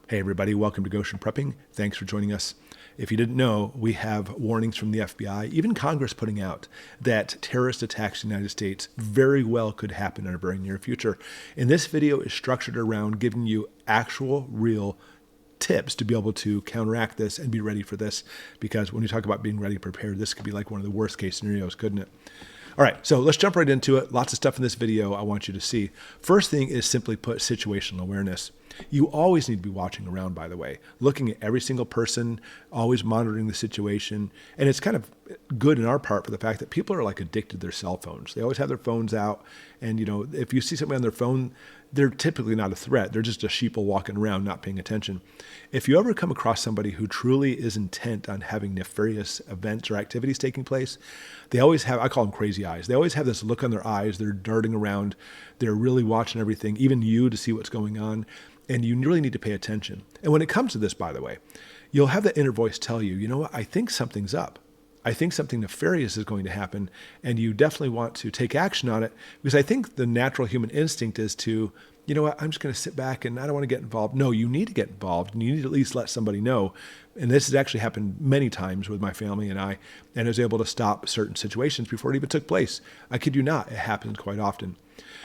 Hey everybody, welcome to Goshen Prepping. Thanks for joining us. If you didn't know, we have warnings from the FBI, even Congress putting out that terrorist attacks in the United States very well could happen in a very near future. And this video is structured around giving you actual, real tips to be able to counteract this and be ready for this. Because when you talk about being ready and prepared, this could be like one of the worst case scenarios, couldn't it? All right, so let's jump right into it. Lots of stuff in this video I want you to see. First thing is simply put situational awareness. You always need to be watching around, by the way, looking at every single person, always monitoring the situation. And it's kind of good in our part for the fact that people are like addicted to their cell phones. They always have their phones out. And, if you see somebody on their phone, they're typically not a threat. They're just a sheeple walking around, not paying attention. If you ever come across somebody who truly is intent on having nefarious events or activities taking place, they always have, I call them crazy eyes. They always have this look on their eyes. They're darting around. They're really watching everything, even you, to see what's going on. And you really need to pay attention. And when it comes to this, by the way, you'll have that inner voice tell you, you know what, I think something's up. I think something nefarious is going to happen. And you definitely want to take action on it, because I think the natural human instinct is to, you know what, I'm just going to sit back and I don't want to get involved. No, you need to get involved, and you need to at least let somebody know. And this has actually happened many times with my family and I, and I was able to stop certain situations before it even took place. I kid you not, it happens quite often.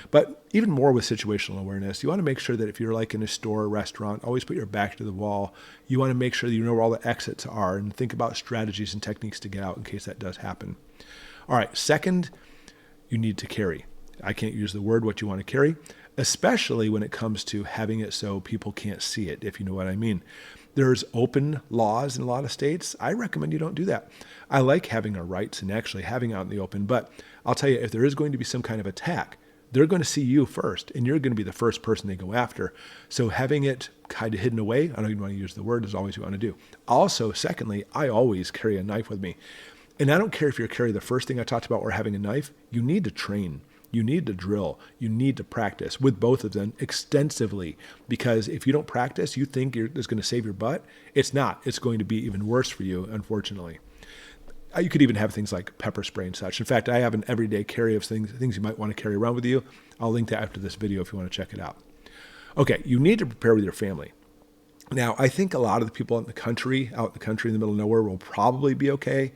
But even more with situational awareness, you want to make sure that if you're like in a store or restaurant, always put your back to the wall. You want to make sure that you know where all the exits are and think about strategies and techniques to get out in case that does happen. All right, second, you need to carry. I can't use the word what you want to carry, especially when it comes to having it so people can't see it, if you know what I mean. There's open laws in a lot of states. I recommend you don't do that. I like having our rights and actually having out in the open, but I'll tell you, if there is going to be some kind of attack, they're going to see you first, and you're going to be the first person they go after. So having it kind of hidden away, I don't even want to use the word, is always what you want to do. Also, secondly, I always carry a knife with me. And I don't care if you're carrying the first thing I talked about or having a knife, you need to train. You need to drill. You need to practice with both of them extensively, because if you don't practice, you think it's going to save your butt. It's not. It's going to be even worse for you, unfortunately. You could even have things like pepper spray and such. In fact, I have an everyday carry of things you might want to carry around with you. I'll link that after this video if you want to check it out. Okay, you need to prepare with your family. Now, I think a lot of the people out in the country in the middle of nowhere, will probably be okay.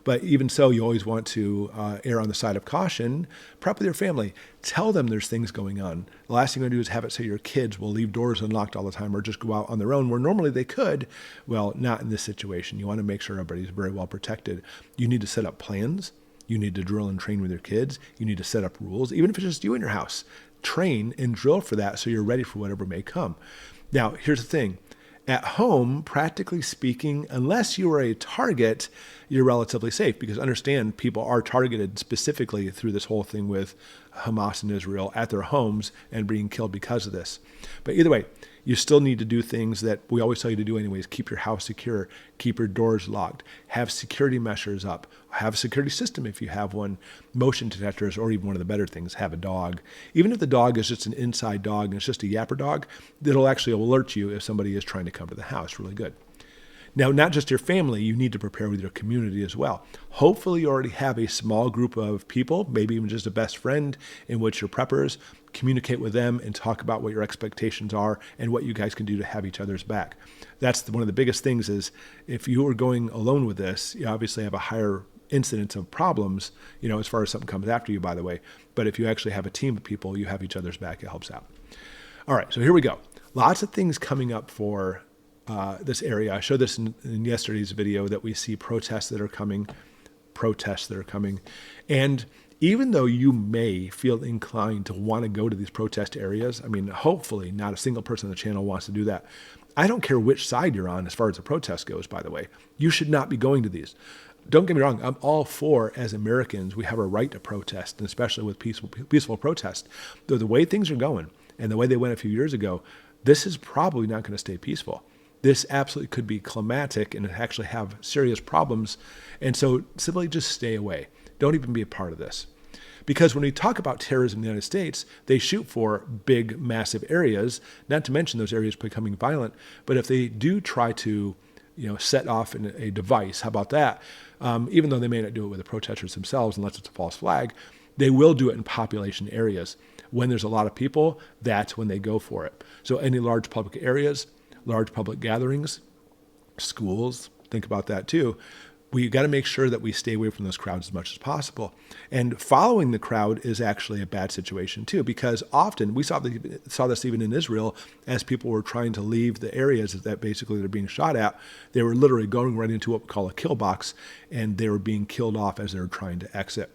But even so, you always want to err on the side of caution. Prep with your family. Tell them there's things going on. The last thing you want to do is have it say your kids will leave doors unlocked all the time or just go out on their own, where normally they could. Well, not in this situation. You want to make sure everybody's very well protected. You need to set up plans. You need to drill and train with your kids. You need to set up rules, even if it's just you in your house. Train and drill for that so you're ready for whatever may come. Now, here's the thing. At home, practically speaking, unless you are a target, you're relatively safe, because understand, people are targeted specifically through this whole thing with Hamas and Israel at their homes and being killed because of this. But either way, you still need to do things that we always tell you to do anyways. Keep your house secure, keep your doors locked, have security measures up, have a security system if you have one, motion detectors, or even one of the better things, have a dog. Even if the dog is just an inside dog and it's just a yapper dog, it'll actually alert you if somebody is trying to come to the house. Really good. Now, not just your family, you need to prepare with your community as well. Hopefully you already have a small group of people, maybe even just a best friend in which you're preppers. Communicate with them and talk about what your expectations are and what you guys can do to have each other's back. That's one of the biggest things. Is if you are going alone with this, you obviously have a higher incidence of problems, as far as something comes after you, by the way. But if you actually have a team of people, you have each other's back, it helps out. All right, so here we go. Lots of things coming up for this area. I showed this in yesterday's video that we see protests that are coming. And even though you may feel inclined to want to go to these protest areas, I mean, hopefully not a single person on the channel wants to do that. I don't care which side you're on as far as the protest goes, by the way. You should not be going to these. Don't get me wrong. I'm all for, as Americans, we have a right to protest, and especially with peaceful protest. Though the way things are going and the way they went a few years ago, this is probably not going to stay peaceful. This absolutely could be climatic and actually have serious problems. And so simply just stay away. Don't even be a part of this. Because when we talk about terrorism in the United States, they shoot for big, massive areas, not to mention those areas becoming violent. But if they do try to, set off a device, how about that? Even though they may not do it with the protesters themselves, unless it's a false flag, they will do it in population areas. When there's a lot of people, that's when they go for it. So any large public areas, large public gatherings, schools, think about that too. We got to make sure that we stay away from those crowds as much as possible. And following the crowd is actually a bad situation too, because often we saw this even in Israel as people were trying to leave the areas that basically they're being shot at. They were literally going right into what we call a kill box, and they were being killed off as they were trying to exit.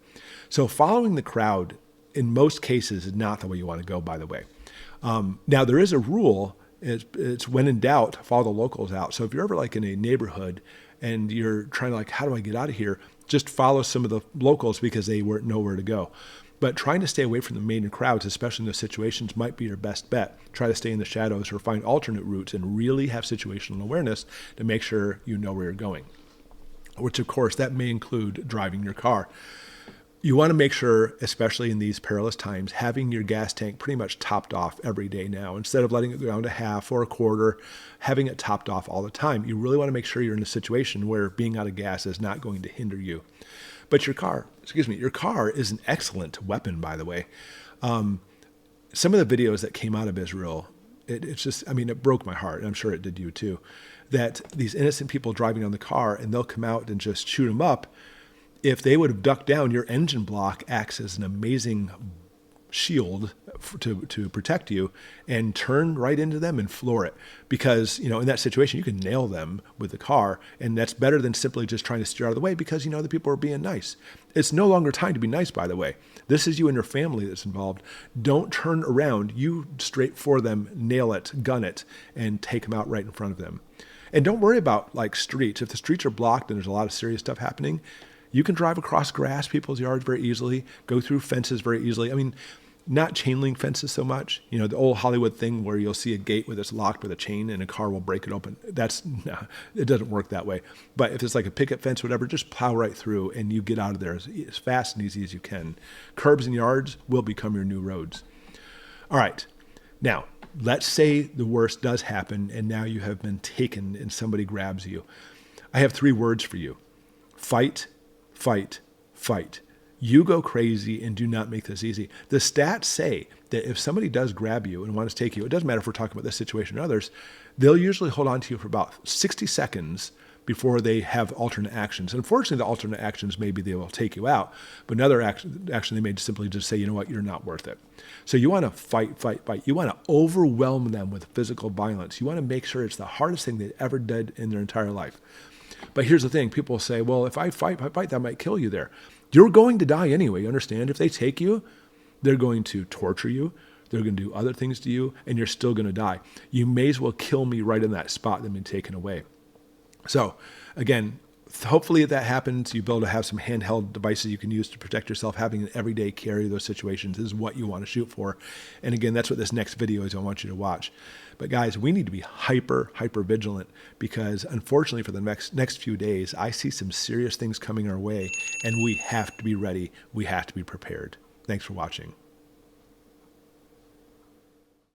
So following the crowd in most cases is not the way you want to go, by the way. Now there is a rule. It's when in doubt, follow the locals out. So if you're ever like in a neighborhood and you're trying to like, how do I get out of here? Just follow some of the locals because they weren't nowhere to go. But trying to stay away from the major crowds, especially in those situations, might be your best bet. Try to stay in the shadows or find alternate routes and really have situational awareness to make sure you know where you're going, which of course that may include driving your car. You want to make sure, especially in these perilous times, having your gas tank pretty much topped off every day now. Instead of letting it go down to half or a quarter, having it topped off all the time. You really want to make sure you're in a situation where being out of gas is not going to hinder you. But your car is an excellent weapon, by the way. Some of the videos that came out of Israel, it broke my heart, and I'm sure it did you too, that these innocent people driving on the car, and they'll come out and just shoot them up. If they would have ducked down, your engine block acts as an amazing shield to protect you, and turn right into them and floor it. Because, in that situation, you can nail them with the car, and that's better than simply just trying to steer out of the way because, the people are being nice. It's no longer time to be nice, by the way. This is you and your family that's involved. Don't turn around. You straight for them, nail it, gun it, and take them out right in front of them. And don't worry about like streets. If the streets are blocked and there's a lot of serious stuff happening, you can drive across grass, people's yards very easily, go through fences very easily. Not chain link fences so much. The old Hollywood thing where you'll see a gate where it's locked with a chain and a car will break it open. It doesn't work that way. But if it's like a picket fence, whatever, just plow right through and you get out of there as fast and easy as you can. Curbs and yards will become your new roads. All right. Now, let's say the worst does happen and now you have been taken and somebody grabs you. I have 3 words for you. Fight, fight, fight. You go crazy and do not make this easy. The stats say that if somebody does grab you and wants to take you, it doesn't matter if we're talking about this situation or others, they'll usually hold on to you for about 60 seconds before they have alternate actions. Unfortunately, the alternate actions maybe they will take you out, but another action they may simply just say, you know what, you're not worth it. So you want to fight, fight, fight. You want to overwhelm them with physical violence. You want to make sure it's the hardest thing they ever did in their entire life. But here's the thing. People say, well, if I fight, that might kill you there. You're going to die anyway. You understand? If they take you, they're going to torture you. They're going to do other things to you, and you're still going to die. You may as well kill me right in that spot than be taken away. So again, hopefully if that happens, you'll be able to have some handheld devices you can use to protect yourself. Having an everyday carry of those situations is what you want to shoot for. And again, that's what this next video is I want you to watch. But guys, we need to be hyper vigilant because unfortunately for the next few days, I see some serious things coming our way and we have to be ready. We have to be prepared. Thanks for watching.